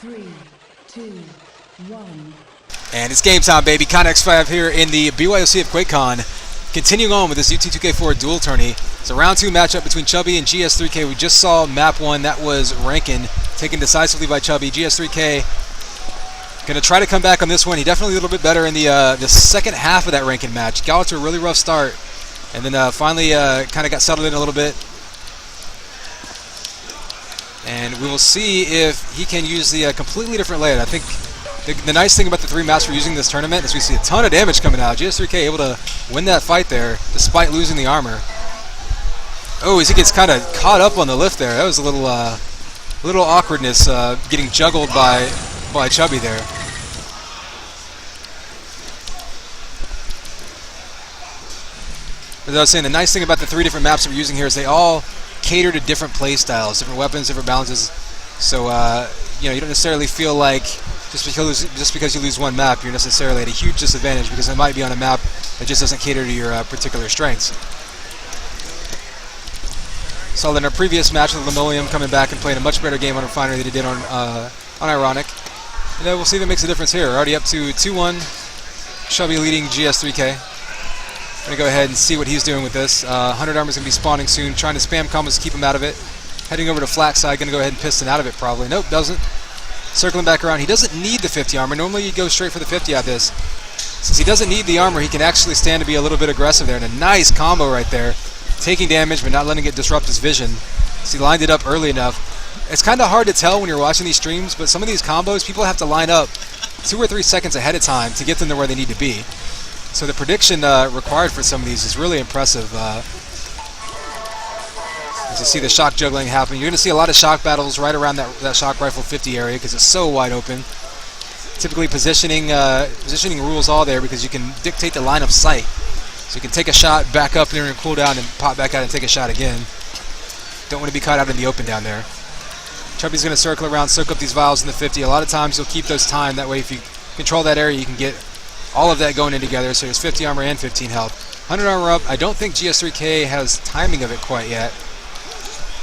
3, 2, 1. And it's game time, baby. Xfire here in the BYOC of Quakecon. Continuing on with this UT2k4 Duel Tourney. It's a round 2 matchup between Chubby and GS3k. We just saw map 1. That was Rankin, taken decisively by Chubby. GS3k going to try to come back on this one. He definitely a little bit better in the second half of that Rankin match. Got to a really rough start, and then finally kind of got settled in a little bit. And we will see if he can use the completely different layout. I think the nice thing about the 3 maps we're using this tournament is we see a ton of damage coming out. GS3k able to win that fight there despite losing the armor. Oh, as he gets kind of caught up on the lift there. That was a little awkwardness getting juggled by Chubby there. As I was saying, the nice thing about the 3 different maps that we're using here is they all cater to different play styles, different weapons, different balances. So you don't necessarily feel like just because you lose one map, you're necessarily at a huge disadvantage because it might be on a map that just doesn't cater to your particular strengths. Saw that in our previous match with Linoleum coming back and playing a much better game on Roughinery than he did on Ironic. And we'll see if it makes a difference here. We're already up to 2-1. Chubby leading GS3k. Going to go ahead and see what he's doing with this. 100 armor is going to be spawning soon. Trying to spam combos to keep him out of it. Heading over to flat side. Going to go ahead and piston out of it probably. Nope, doesn't. Circling back around. He doesn't need the 50 armor. Normally you go straight for the 50 out of this. Since he doesn't need the armor, he can actually stand to be a little bit aggressive there. And a nice combo right there. Taking damage but not letting it disrupt his vision. So he lined it up early enough. It's kind of hard to tell when you're watching these streams, but some of these combos, people have to line up 2 or 3 seconds ahead of time to get them to where they need to be. So the prediction required for some of these is really impressive. As you see the shock juggling happen, you're going to see a lot of shock battles right around that shock rifle 50 area because it's so wide open. Typically positioning rules all there because you can dictate the line of sight. So you can take a shot, back up there and cool down and pop back out and take a shot again. Don't want to be caught out in the open down there. Chubby's going to circle around, soak up these vials in the 50. A lot of times you'll keep those timed. That way if you control that area, you can get all of that going in together. So there's 50 armor and 15 health. 100 armor up. I don't think GS3k has timing of it quite yet.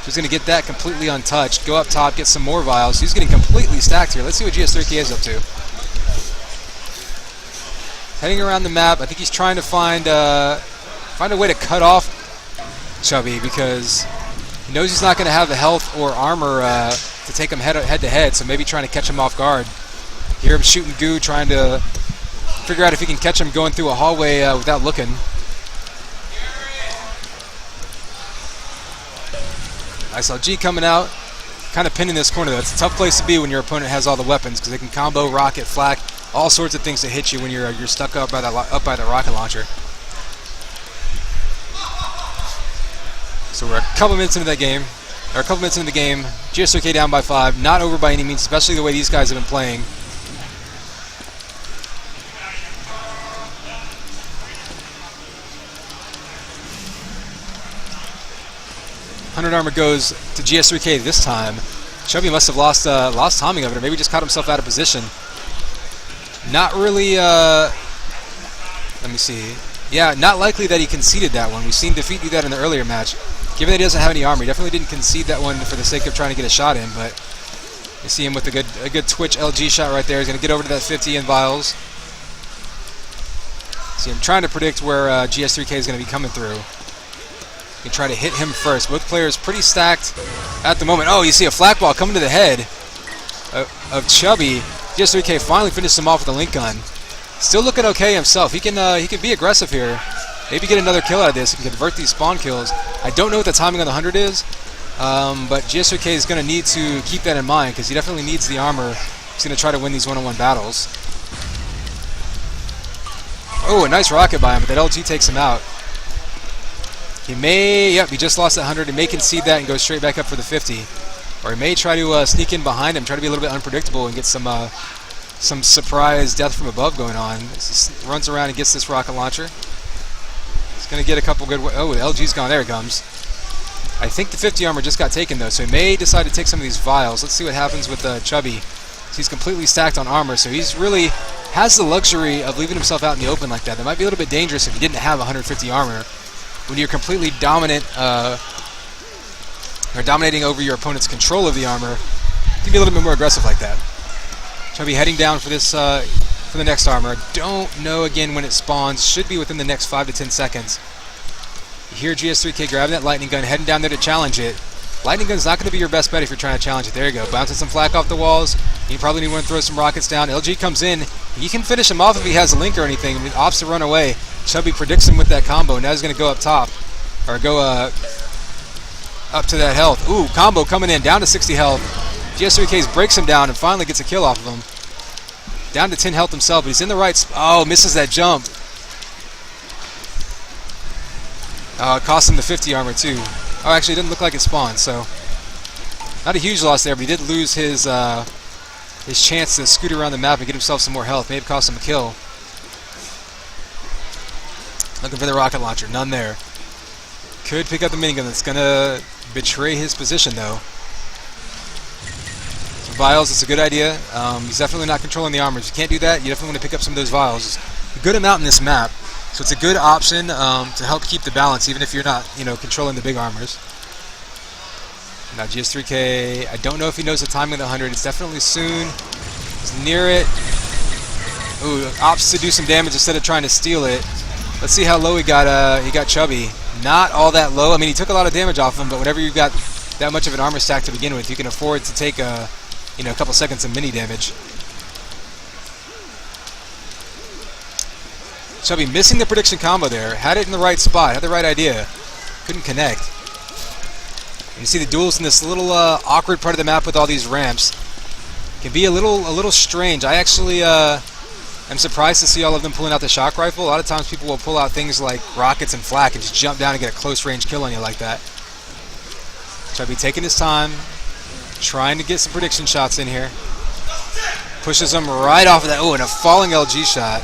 He's going to get that completely untouched. Go up top, get some more vials. He's getting completely stacked here. Let's see what GS3k is up to. Heading around the map, I think he's trying to find a way to cut off Chubby because he knows he's not going to have the health or armor to take him head to head, so maybe trying to catch him off guard. Hear him shooting goo, trying to figure out if he can catch him going through a hallway without looking. Nice LG coming out, kind of pinning this corner though. It's a tough place to be when your opponent has all the weapons because they can combo, rocket, flak, all sorts of things to hit you when you're stuck up by the rocket launcher. So we're a couple minutes into that game, or a couple minutes into the game. GS3k down by 5, not over by any means, especially the way these guys have been playing. Armor goes to GS3k this time. Chubby must have lost timing of it, or maybe just caught himself out of position. Not really. Let me see. Yeah, not likely that he conceded that one. We've seen Defeat do that in the earlier match. Given that he doesn't have any armor, he definitely didn't concede that one for the sake of trying to get a shot in. But you see him with a good twitch LG shot right there. He's going to get over to that 50 in vials. See, I'm trying to predict where GS3k is going to be coming through. You can try to hit him first. Both players pretty stacked at the moment. Oh, you see a flak ball coming to the head of Chubby. GS3k finally finished him off with a link gun. Still looking okay himself. He can be aggressive here. Maybe get another kill out of this. He can convert these spawn kills. I don't know what the timing on the 100 is, but GS3k is going to need to keep that in mind because he definitely needs the armor. He's going to try to win these one-on-one battles. Oh, a nice rocket by him, but that LG takes him out. He may, yep, he just lost that 100. He may concede that and go straight back up for the 50. Or he may try to sneak in behind him, try to be a little bit unpredictable and get some surprise death from above going on. He runs around and gets this rocket launcher. He's going to get a couple good, oh, the LG's gone, there it comes. I think the 50 armor just got taken though, so he may decide to take some of these vials. Let's see what happens with Chubby. He's completely stacked on armor, so he's really has the luxury of leaving himself out in the open like that. That might be a little bit dangerous if he didn't have 150 armor. When you're completely dominant, or dominating over your opponent's control of the armor, you can be a little bit more aggressive like that. Chubby heading down for this for the next armor. Don't know again when it spawns. Should be within the next 5 to 10 seconds. You hear GS3k grabbing that lightning gun, heading down there to challenge it. Lightning gun's not going to be your best bet if you're trying to challenge it. There you go. Bouncing some flak off the walls. You probably need to throw some rockets down. LG comes in. You can finish him off if he has a link or anything. I mean, opts to run away. Chubby predicts him with that combo. Now he's going to go up top. Or go up to that health. Ooh, combo coming in. Down to 60 health. GS3k breaks him down and finally gets a kill off of him. Down to 10 health himself, but he's in the right spot. Oh, misses that jump. It cost him the 50 armor too. Oh, actually, it didn't look like it spawned, so not a huge loss there, but he did lose his chance to scoot around the map and get himself some more health. Maybe cost him a kill. Looking for the rocket launcher, none there. Could pick up the minigun. That's gonna betray his position though. So vials, it's a good idea. He's definitely not controlling the armors. You can't do that. You definitely want to pick up some of those vials. There's a good amount in this map. So it's a good option to help keep the balance, even if you're not, controlling the big armors. Now GS3k, I don't know if he knows the timing of the 100. It's definitely soon. He's near it. Ooh, opts to do some damage instead of trying to steal it. Let's see how low he got. He got Chubby. Not all that low. I mean, he took a lot of damage off him, but whenever you've got that much of an armor stack to begin with, you can afford to take a couple seconds of mini damage. Chubby missing the prediction combo there. Had it in the right spot. Had the right idea. Couldn't connect. And you see the duels in this little awkward part of the map with all these ramps. Can be a little strange. I actually am surprised to see all of them pulling out the shock rifle. A lot of times people will pull out things like rockets and flak and just jump down and get a close range kill on you like that. Chubby taking his time, trying to get some prediction shots in here. Pushes them right off of that. Oh, and a falling LG shot.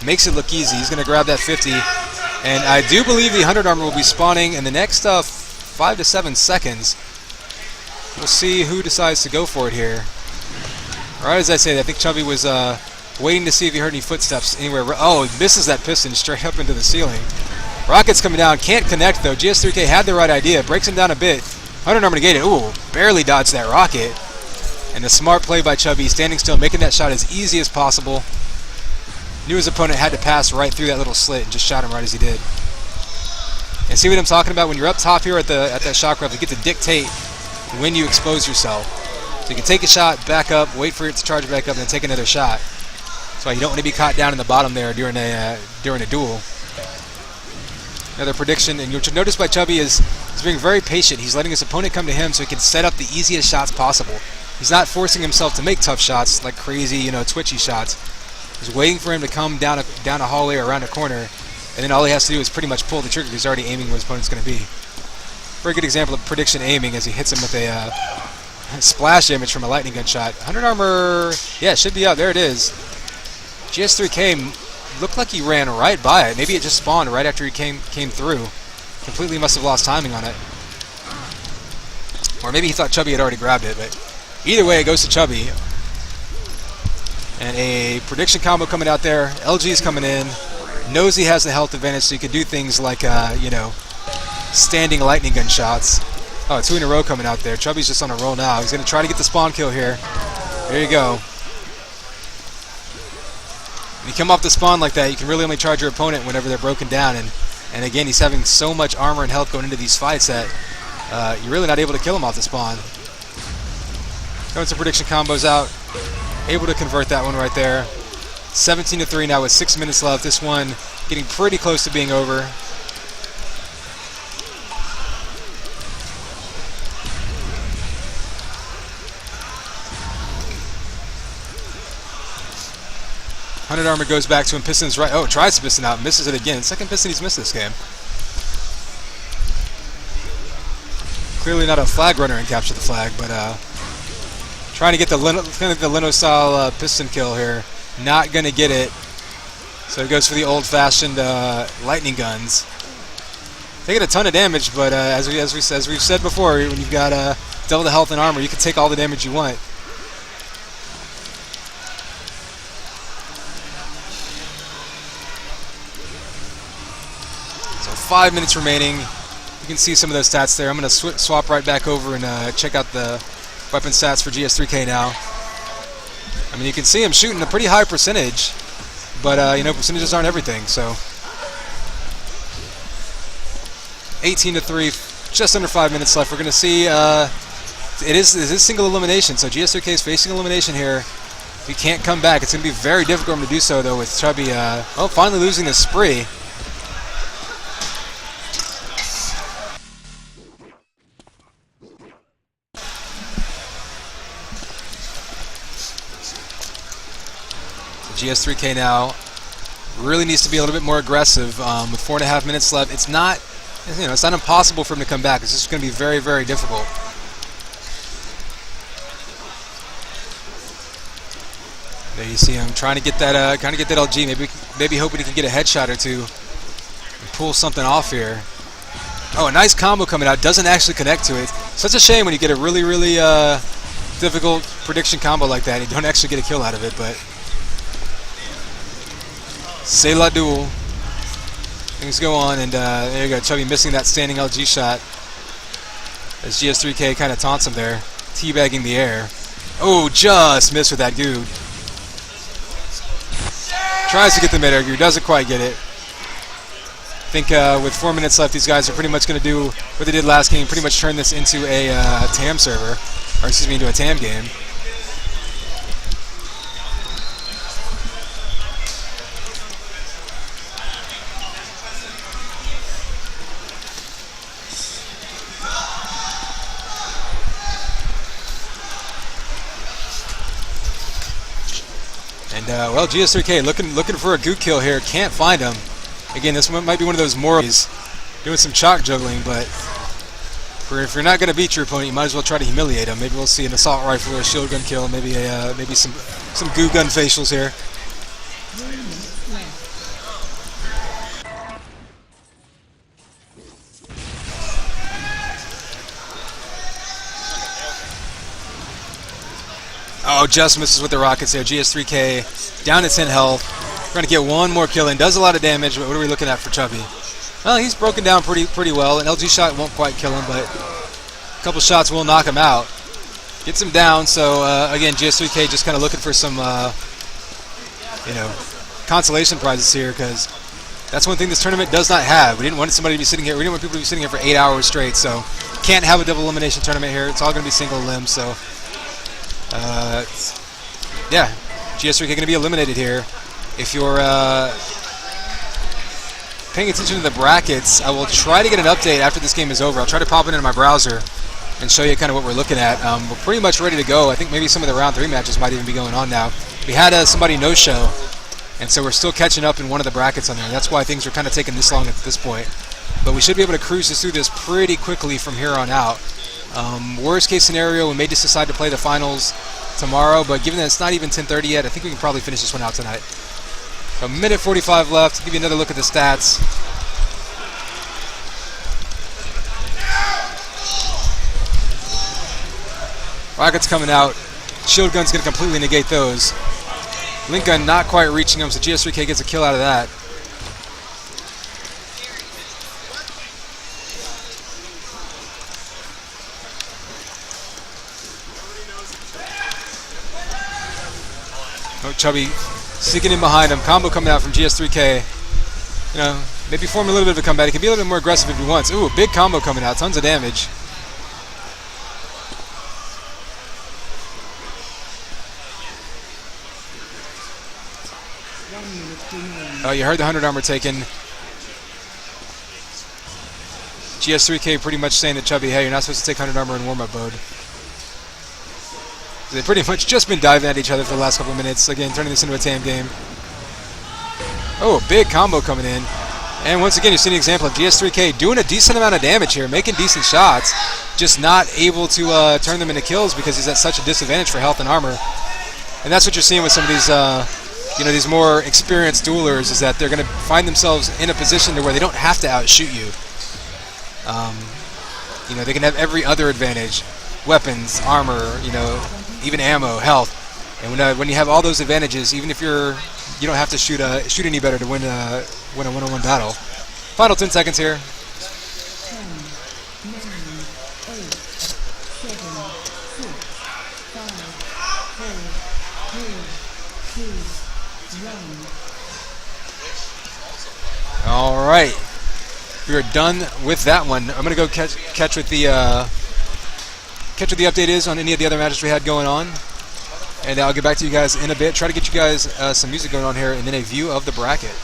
Makes it look easy. He's going to grab that 50. And I do believe the 100 armor will be spawning in the next 5 to 7 seconds. We'll see who decides to go for it here. Right as I say, I think Chubby was waiting to see if he heard any footsteps anywhere. Oh, he misses that piston straight up into the ceiling. Rocket's coming down. Can't connect, though. GS3k had the right idea. Breaks him down a bit. 100 armor negated. Ooh, barely dodged that rocket. And a smart play by Chubby, standing still, making that shot as easy as possible. Knew his opponent had to pass right through that little slit and just shot him right as he did. And see what I'm talking about? When you're up top here at that shock rifle, you get to dictate when you expose yourself. So you can take a shot, back up, wait for it to charge back up, and then take another shot. That's why you don't want to be caught down in the bottom there during a duel. Another prediction, and you'll notice by Chubby is he's being very patient. He's letting his opponent come to him so he can set up the easiest shots possible. He's not forcing himself to make tough shots like crazy, twitchy shots. He's waiting for him to come down a hallway or around a corner, and then all he has to do is pretty much pull the trigger because he's already aiming where his opponent's going to be. Very good example of prediction aiming as he hits him with a splash damage from a lightning gun shot. 100 armor, yeah, should be up. There it is. GS3k looked like he ran right by it. Maybe it just spawned right after he came through. Completely must have lost timing on it. Or maybe he thought Chubby had already grabbed it, but either way, it goes to Chubby. And a prediction combo coming out there. LG's coming in. Knows he has the health advantage, so he could do things like, standing lightning gun shots. Oh, 2 in a row coming out there. Chubby's just on a roll now. He's going to try to get the spawn kill here. There you go. When you come off the spawn like that, you can really only charge your opponent whenever they're broken down. And again, he's having so much armor and health going into these fights that you're really not able to kill him off the spawn. Throwing some prediction combos out. Able to convert that one right there. 17-3 now with 6 minutes left. This one getting pretty close to being over. Hundred armor goes back to him. Piston's right. Oh, tries to piston out. Misses it again. Second piston he's missed this game. Clearly not a flag runner and capture the flag, but trying to get the Leno style piston kill here. Not going to get it. So it goes for the old-fashioned lightning guns. Taking a ton of damage, but as we've said before, when you've got double the health and armor, you can take all the damage you want. So 5 minutes remaining. You can see some of those stats there. I'm going to swap right back over and check out the weapon stats for GS3k now. I mean, you can see him shooting a pretty high percentage, but you know, percentages aren't everything. So 18-3, just under 5 minutes left. We're going to see. It is single elimination, so GS3k is facing elimination here. If he can't come back, it's going to be very difficult for him to do so, though, with Chubby finally losing the spree. So GS3k now really needs to be a little bit more aggressive with 4.5 minutes left. It's not, you know, it's not impossible for him to come back. It's just going to be very, very difficult. There you see him trying to get that LG. Maybe hoping he can get a headshot or two and pull something off here. Oh, a nice combo coming out. Doesn't actually connect to it. Such a shame when you get a really, really difficult prediction combo like that. You don't actually get a kill out of it, but c'est la Duel. Things go on, and there you go. Chubby missing that standing LG shot as GS3k kind of taunts him there, teabagging the air. Oh, just missed with that dude. Tries to get the mid-air gear, doesn't quite get it. I think with 4 minutes left, these guys are pretty much going to do what they did last game, pretty much turn this into a TAM server, or excuse me, into a TAM game. And well, GS3k looking for a goo kill here. Can't find him. Again, this one might be one of those Morris doing some chalk juggling, but if you're not going to beat your opponent, you might as well try to humiliate him. Maybe we'll see an assault rifle or a shield gun kill, maybe some goo gun facials here. Oh, just misses with the rockets there. GS3k down to 10 health. We're going to get one more kill in. Does a lot of damage, but what are we looking at for Chubby? Well, he's broken down pretty well. An LG shot won't quite kill him, but a couple shots will knock him out. Gets him down, so again, GS3k just kind of looking for some, you know, consolation prizes here, because that's one thing this tournament does not have. We didn't want somebody to be sitting here. We didn't want people to be sitting here for 8 hours straight, so can't have a double elimination tournament here. It's all going to be single limb, so yeah, GS3k going to be eliminated here. If you're paying attention to the brackets, I will try to get an update after this game is over. I'll try to pop it into my browser and show you kind of what we're looking at. We're pretty much ready to go. I think maybe some of the round 3 matches might even be going on now. We had somebody no-show, and so we're still catching up in one of the brackets on there. That's why things are kind of taking this long at this point. But we should be able to cruise through this pretty quickly from here on out. Worst case scenario, we may just decide to play the finals tomorrow, but given that it's not even 10:30 yet, I think we can probably finish this one out tonight. So, minute 45 left. I'll give you another look at the stats. Rockets coming out. Shield gun's going to completely negate those. Link gun not quite reaching him, so GS3k gets a kill out of that. Oh, Chubby sneaking in behind him. Combo coming out from GS3k. You know, maybe form a little bit of a comeback. He can be a little bit more aggressive if he wants. Ooh, a big combo coming out. Tons of damage. Oh, you heard the 100 armor taken. GS3k pretty much saying to Chubby, hey, you're not supposed to take 100 armor in warm-up mode. They've pretty much just been diving at each other for the last couple minutes. Again, turning this into a TAM game. Oh, a big combo coming in. And once again, you see an example of GS3k doing a decent amount of damage here, making decent shots, just not able to turn them into kills because he's at such a disadvantage for health and armor. And that's what you're seeing with some of these, you know, these more experienced duelers, is that they're going to find themselves in a position to where they don't have to outshoot you. You know, they can have every other advantage. Weapons, armor, you know, even ammo, health, and when you have all those advantages, even if you don't have to shoot any better to win a one-on-one battle. Final 10 seconds here. 10, 9, 8, 7, 6, 5, 4, 3, 2, 1. All right. We are done with that one. I'm gonna go catch what the update is on any of the other matches we had going on, and I'll get back to you guys in a bit. Try to get you guys some music going on here, and then a view of the bracket.